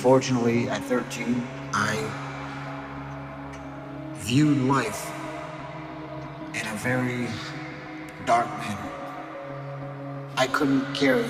Unfortunately, at 13, I viewed life in a very dark manner. I couldn't carry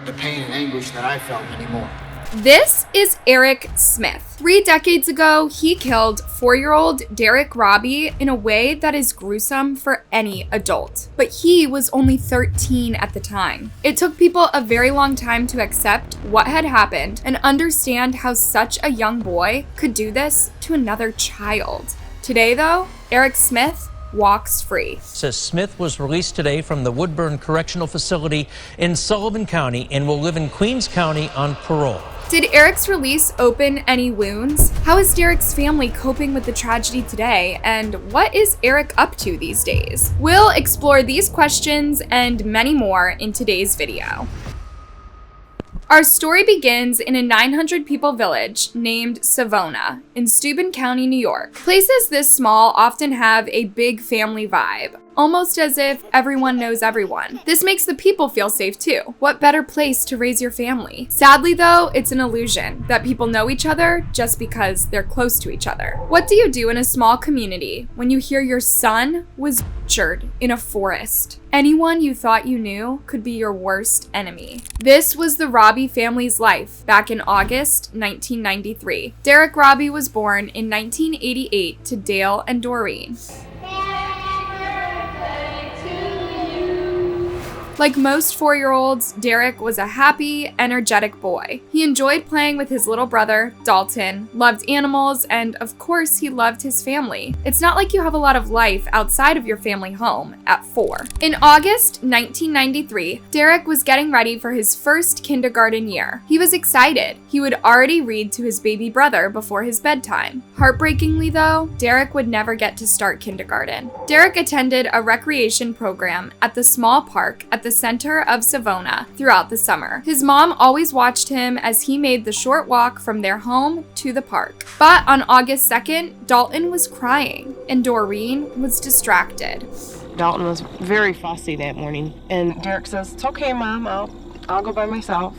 the pain and anguish that I felt anymore. This is Eric Smith. 3 decades ago, he killed 4-year-old Derrick Robie in a way that is gruesome for any adult. But he was only 13 at the time. It took people a very long time to accept what had happened and understand how such a young boy could do this to another child. Today, though, Eric Smith walks free. Says Smith was released today from the Woodbourne Correctional Facility in Sullivan County and will live in Queens County on parole. Did Eric's release open any wounds? How is Derrick's family coping with the tragedy today? And what is Eric up to these days? We'll explore these questions and many more in today's video. Our story begins in a 900-people village named Savona in Sullivan County, New York. Places this small often have a big family vibe, almost as if everyone knows everyone. This makes the people feel safe too. What better place to raise your family? Sadly though, it's an illusion that people know each other just because they're close to each other. What do you do in a small community when you hear your son was butchered in a forest? Anyone you thought you knew could be your worst enemy. This was the Robie family's life back in August 1993. Derrick Robie was born in 1988 to Dale and Doreen. Like most 4-year-olds, Derrick was a happy, energetic boy. He enjoyed playing with his little brother, Dalton, loved animals, and of course, he loved his family. It's not like you have a lot of life outside of your family home at 4. In August 1993, Derrick was getting ready for his first kindergarten year. He was excited. He would already read to his baby brother before his bedtime. Heartbreakingly though, Derrick would never get to start kindergarten. Derrick attended a recreation program at the small park at the center of Savona throughout the summer. His mom always watched him as he made the short walk from their home to the park. But on August 2nd, Dalton was crying and Doreen was distracted. Dalton was very fussy that morning, and Derrick says, "It's okay, Mom, I'll go by myself.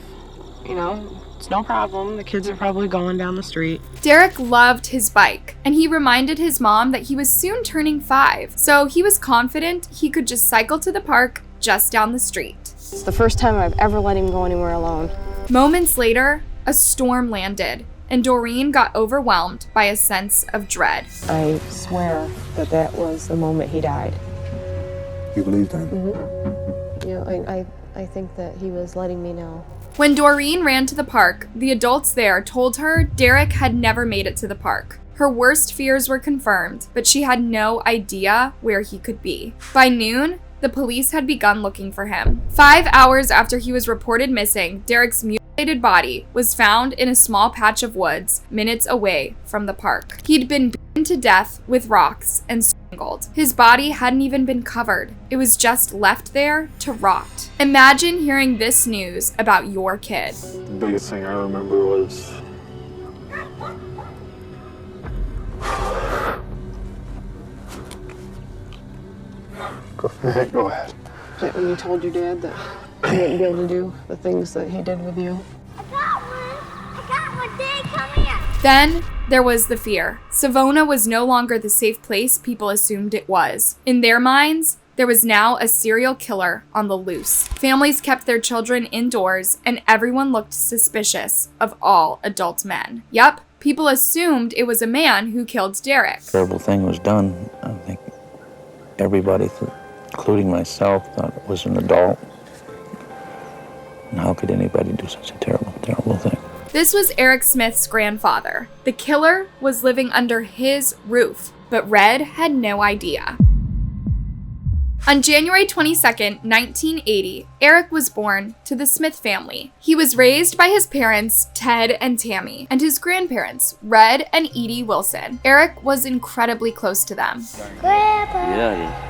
You know, it's no problem. The kids are probably going down the street." Derrick loved his bike, and he reminded his mom that he was soon turning 5, so he was confident he could just cycle to the park just down the street. It's the first time I've ever let him go anywhere alone. Moments later, a storm landed, and Doreen got overwhelmed by a sense of dread. I swear that was the moment he died. You believe that? Mm-hmm. You know, I think that he was letting me know. When Doreen ran to the park, the adults there told her Derrick had never made it to the park. Her worst fears were confirmed, but she had no idea where he could be. By noon, the police had begun looking for him. 5 hours after he was reported missing, Derrick's mutilated body was found in a small patch of woods minutes away from the park. He'd been beaten to death with rocks and strangled. His body hadn't even been covered. It was just left there to rot. Imagine hearing this news about your kid. The biggest thing I remember was Go ahead. When you told your dad that he wouldn't be able to do the things that he did with you. I got one. Dad, come here. Then there was the fear. Savona was no longer the safe place people assumed it was. In their minds, there was now a serial killer on the loose. Families kept their children indoors, and everyone looked suspicious of all adult men. Yup, people assumed it was a man who killed Derrick. Terrible thing was done. I think everybody, including myself, thought it was an adult. And how could anybody do such a terrible, terrible thing? This was Eric Smith's grandfather. The killer was living under his roof, but Red had no idea. On January 22nd, 1980, Eric was born to the Smith family. He was raised by his parents, Ted and Tammy, and his grandparents, Red and Edie Wilson. Eric was incredibly close to them. Grandpa. Yeah.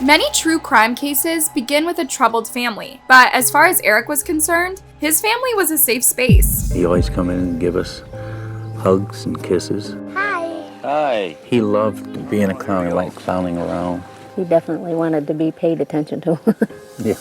Many true crime cases begin with a troubled family, but as far as Eric was concerned, his family was a safe space. He always come in and give us hugs and kisses. Hi. Hi. He loved to be in a car. He liked clowning around. He definitely wanted to be paid attention to. Yeah.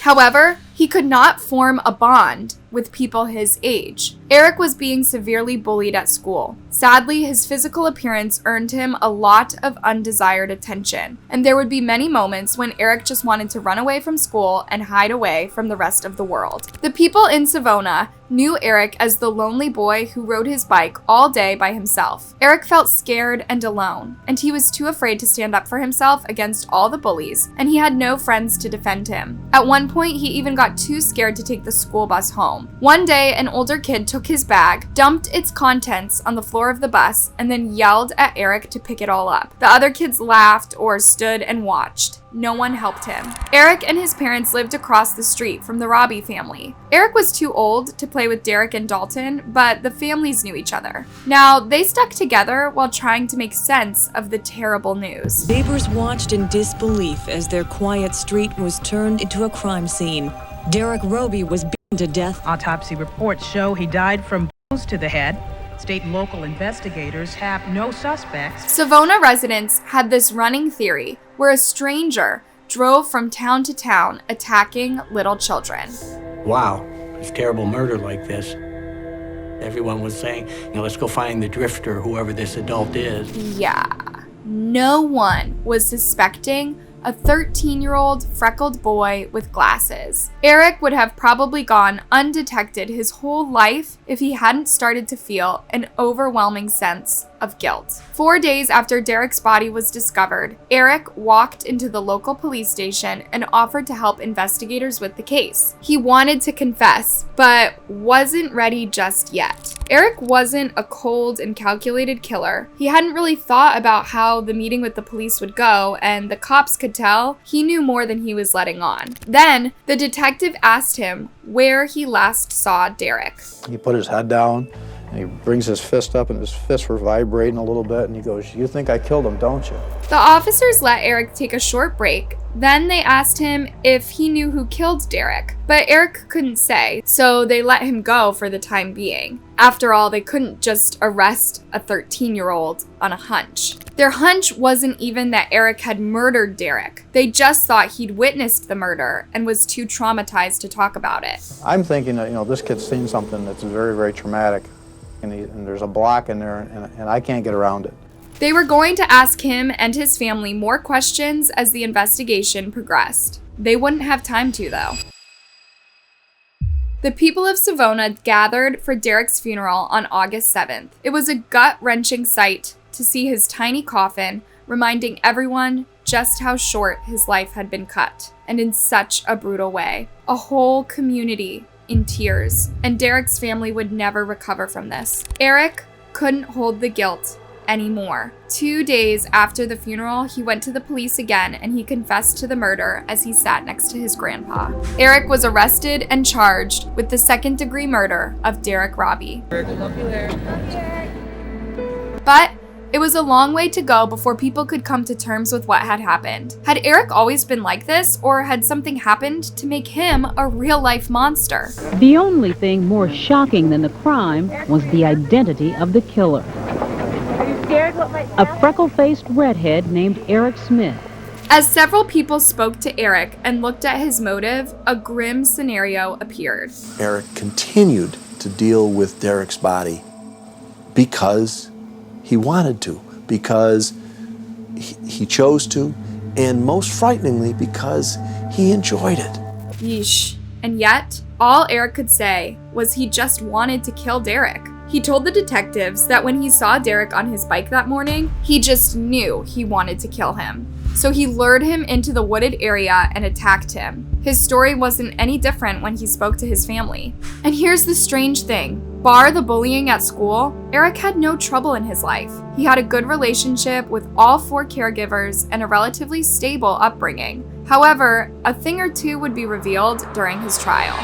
However, he could not form a bond with people his age. Eric was being severely bullied at school. Sadly, his physical appearance earned him a lot of undesired attention, and there would be many moments when Eric just wanted to run away from school and hide away from the rest of the world. The people in Savona knew Eric as the lonely boy who rode his bike all day by himself. Eric felt scared and alone, and he was too afraid to stand up for himself against all the bullies, and he had no friends to defend him. At one point, he even got too scared to take the school bus home. One day, an older kid took his bag, dumped its contents on the floor of the bus, and then yelled at Eric to pick it all up. The other kids laughed or stood and watched. No one helped him. Eric and his parents lived across the street from the Robie family. Eric was too old to play with Derrick and Dalton, but the families knew each other. Now, they stuck together while trying to make sense of the terrible news. Neighbors watched in disbelief as their quiet street was turned into a crime scene. Derrick Robie was beaten to death. Autopsy reports show he died from blows to the head. State and local investigators have no suspects. Savona residents had this running theory where a stranger drove from town to town attacking little children. Wow, it's terrible murder like this. Everyone was saying, let's go find the drifter, whoever this adult is. Yeah, no one was suspecting a 13-year-old freckled boy with glasses. Eric would have probably gone undetected his whole life if he hadn't started to feel an overwhelming sense of guilt. 4 days after Derrick's body was discovered, Eric walked into the local police station and offered to help investigators with the case. He wanted to confess, but wasn't ready just yet. Eric wasn't a cold and calculated killer. He hadn't really thought about how the meeting with the police would go, and the cops could tell he knew more than he was letting on. Then, the detective asked him where he last saw Derrick. He put his head down, and he brings his fist up, and his fists were vibrating a little bit, and he goes, "You think I killed him, don't you?" The officers let Eric take a short break. Then they asked him if he knew who killed Derrick, but Eric couldn't say, so they let him go for the time being. After all, they couldn't just arrest a 13-year-old on a hunch. Their hunch wasn't even that Eric had murdered Derrick. They just thought he'd witnessed the murder and was too traumatized to talk about it. I'm thinking that, this kid's seen something that's very, very traumatic, and there's a block in there, and I can't get around it. They were going to ask him and his family more questions as the investigation progressed. They wouldn't have time to, though. The people of Savona gathered for Derrick's funeral on August 7th. It was a gut-wrenching sight to see his tiny coffin, reminding everyone just how short his life had been cut, and in such a brutal way. A whole community in tears, and Derrick's family would never recover from this. Eric couldn't hold the guilt anymore. 2 days after the funeral, he went to the police again and he confessed to the murder as he sat next to his grandpa. Eric was arrested and charged with the second-degree murder of Derrick Robie. But it was a long way to go before people could come to terms with what had happened. Had Eric always been like this, or had something happened to make him a real-life monster? The only thing more shocking than the crime was the identity of the killer. A freckle-faced redhead named Eric Smith. As several people spoke to Eric and looked at his motive, a grim scenario appeared. Eric continued to deal with Derrick's body because he wanted to, because he chose to, and most frighteningly, because he enjoyed it. Yeesh. And yet, all Eric could say was he just wanted to kill Derrick. He told the detectives that when he saw Derrick on his bike that morning, he just knew he wanted to kill him. So he lured him into the wooded area and attacked him. His story wasn't any different when he spoke to his family. And here's the strange thing. Bar the bullying at school, Eric had no trouble in his life. He had a good relationship with all 4 caregivers and a relatively stable upbringing. However, a thing or two would be revealed during his trial.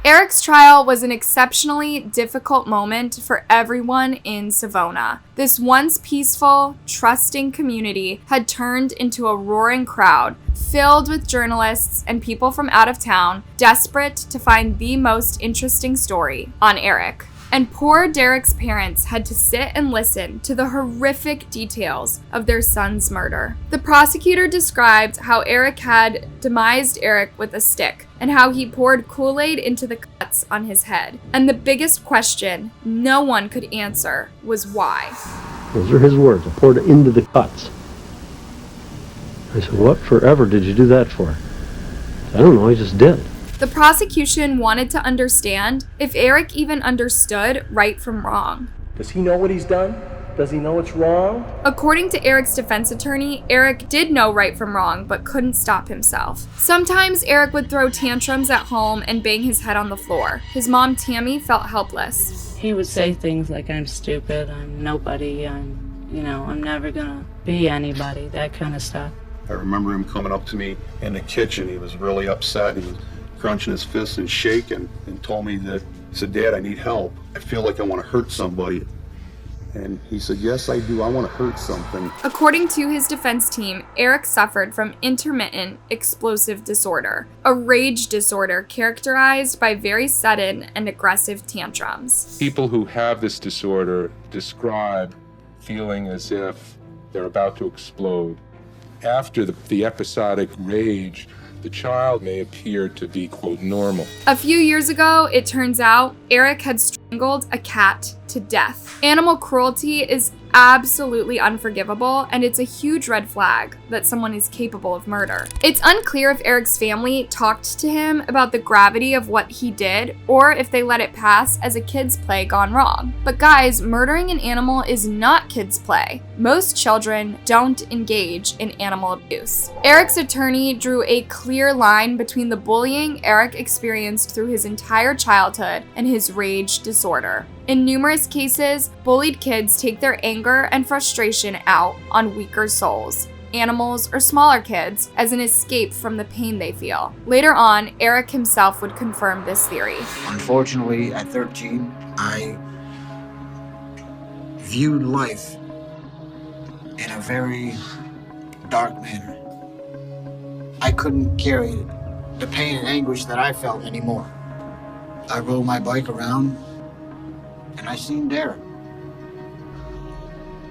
Eric's trial was an exceptionally difficult moment for everyone in Savona. This once peaceful, trusting community had turned into a roaring crowd, filled with journalists and people from out of town, desperate to find the most interesting story on Eric. and poor Derrick's parents had to sit and listen to the horrific details of their son's murder. The prosecutor described how Eric had demised Eric with a stick and how he poured Kool-Aid into the cuts on his head. And the biggest question no one could answer was why. Those are his words. I poured it into the cuts. I said, what forever did you do that for? I don't know, I just did. The prosecution wanted to understand if Eric even understood right from wrong. Does he know what he's done? Does he know it's wrong? According to Eric's defense attorney, Eric did know right from wrong, but couldn't stop himself. Sometimes Eric would throw tantrums at home and bang his head on the floor. His mom, Tammy, felt helpless. He would say things like, I'm stupid, I'm nobody, I'm never gonna be anybody, that kind of stuff. I remember him coming up to me in the kitchen. He was really upset. He was crunching his fists and shaking and told me that, he said, Dad, I need help. I feel like I want to hurt somebody. And he said, yes, I do. I want to hurt something. According to his defense team, Eric suffered from intermittent explosive disorder, a rage disorder characterized by very sudden and aggressive tantrums. People who have this disorder describe feeling as if they're about to explode. After the episodic rage, the child may appear to be, quote, normal. A few years ago, it turns out Eric had strangled a cat to death. Animal cruelty is absolutely unforgivable, and it's a huge red flag that someone is capable of murder. It's unclear if Eric's family talked to him about the gravity of what he did, or if they let it pass as a kid's play gone wrong. But guys, murdering an animal is not kid's play. Most children don't engage in animal abuse. Eric's attorney drew a clear line between the bullying Eric experienced through his entire childhood and his rage disorder. In numerous cases, bullied kids take their anger and frustration out on weaker souls, animals, or smaller kids as an escape from the pain they feel. Later on, Eric himself would confirm this theory. Unfortunately, at 13, I viewed life in a very dark manner. I couldn't carry the pain and anguish that I felt anymore. I rode my bike around and I seen Derrick.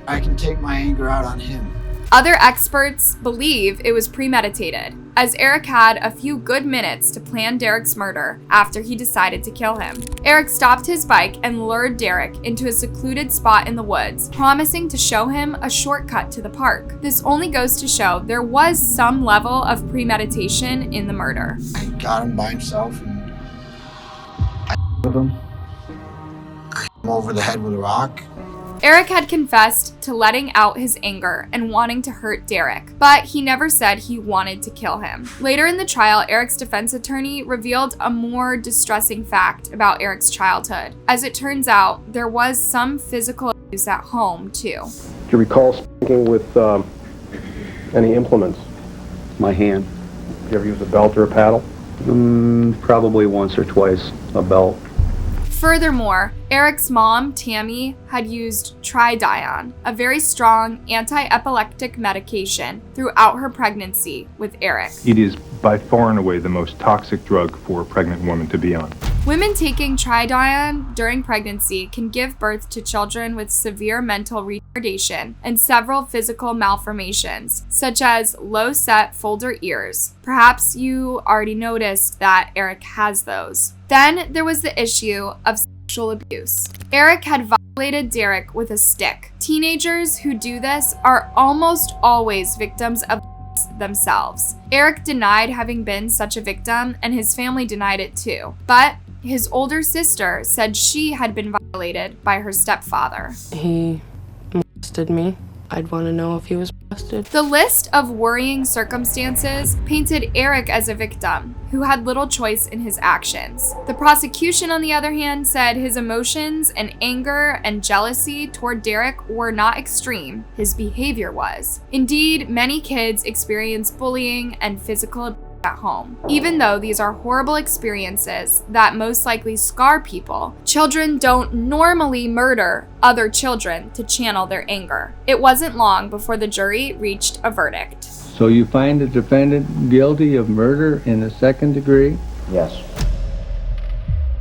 I can take my anger out on him. Other experts believe it was premeditated, as Eric had a few good minutes to plan Derrick's murder after he decided to kill him. Eric stopped his bike and lured Derrick into a secluded spot in the woods, promising to show him a shortcut to the park. This only goes to show there was some level of premeditation in the murder. I got him by himself and I with him. I hit him over the head with a rock. Eric had confessed to letting out his anger and wanting to hurt Derrick, but he never said he wanted to kill him. Later in the trial, Eric's defense attorney revealed a more distressing fact about Eric's childhood. As it turns out, there was some physical abuse at home, too. Do you recall spanking with any implements? My hand. Did you ever use a belt or a paddle? Probably once or twice, a belt. Furthermore, Eric's mom, Tammy, had used Tridion, a very strong anti-epileptic medication, throughout her pregnancy with Eric. It is by far and away the most toxic drug for a pregnant woman to be on. Women taking Tridion during pregnancy can give birth to children with severe mental retardation and several physical malformations, such as low-set folder ears. Perhaps you already noticed that Eric has those. Then there was the issue of sexual abuse. Eric had violated Derrick with a stick. Teenagers who do this are almost always victims of themselves. Eric denied having been such a victim, and his family denied it too. But his older sister said she had been violated by her stepfather. He molested me. I'd want to know if he was molested. The list of worrying circumstances painted Eric as a victim who had little choice in his actions. The prosecution, on the other hand, said his emotions and anger and jealousy toward Derrick were not extreme. His behavior was. Indeed, many kids experience bullying and physical abuse at home. Even though these are horrible experiences that most likely scar people, children don't normally murder other children to channel their anger. It wasn't long before the jury reached a verdict. So you find the defendant guilty of murder in the second degree? Yes.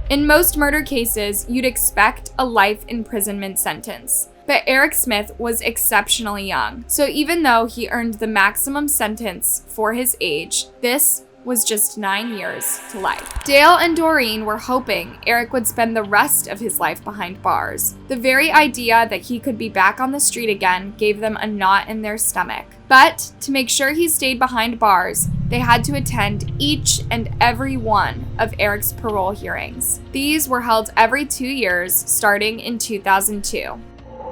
In most murder cases, you'd expect a life imprisonment sentence. But Eric Smith was exceptionally young, so even though he earned the maximum sentence for his age, this was just 9 years to life. Dale and Doreen were hoping Eric would spend the rest of his life behind bars. The very idea that he could be back on the street again gave them a knot in their stomach. But to make sure he stayed behind bars, they had to attend each and every one of Eric's parole hearings. These were held every 2 years, starting in 2002.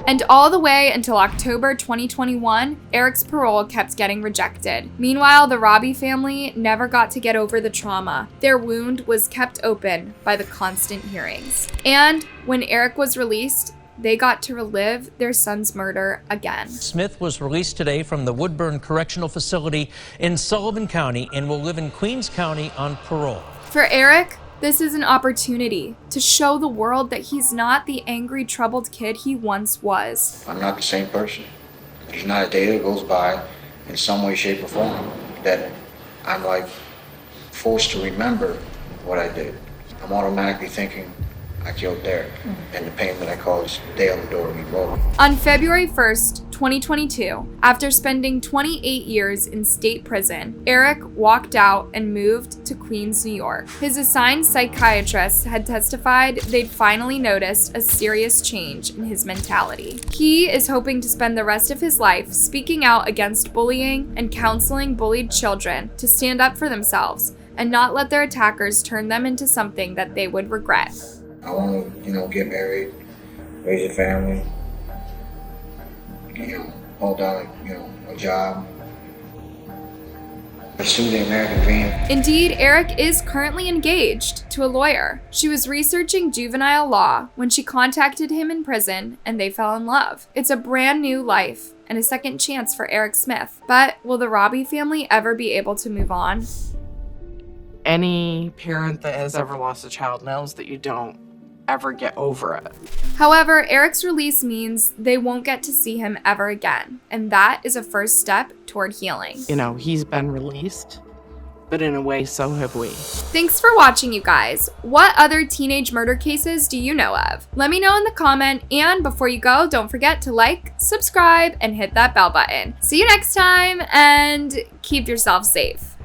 And all the way until October 2021, Eric's parole kept getting rejected. Meanwhile, the Robie family never got to get over the trauma. Their wound was kept open by the constant hearings. And when Eric was released, they got to relive their son's murder again. Smith was released today from the Woodbourne Correctional Facility in Sullivan County and will live in Queens County on parole. For Eric, this is an opportunity to show the world that he's not the angry, troubled kid he once was. I'm not the same person. There's not a day that goes by in some way, shape, or form that I'm like forced to remember what I did. I'm automatically thinking I killed Derrick and the pain that I caused Dale and Derrick Robie. On February 1st, 2022, after spending 28 years in state prison, Eric walked out and moved to Queens, New York. His assigned psychiatrist had testified they'd finally noticed a serious change in his mentality. He is hoping to spend the rest of his life speaking out against bullying and counseling bullied children to stand up for themselves and not let their attackers turn them into something that they would regret. I want to, get married, raise a family, hold down, a job, pursue the American dream. Indeed, Eric is currently engaged to a lawyer. She was researching juvenile law when she contacted him in prison and they fell in love. It's a brand new life and a second chance for Eric Smith. But will the Robie family ever be able to move on? Any parent that has ever lost a child knows that you don't ever get over it. However, Eric's release means they won't get to see him ever again, and that is a first step toward healing. He's been released, but in a way, so have we. Thanks for watching, you guys. What other teenage murder cases do you know of? Let me know in the comment, and before you go, don't forget to like, subscribe, and hit that bell button. See you next time, and keep yourself safe.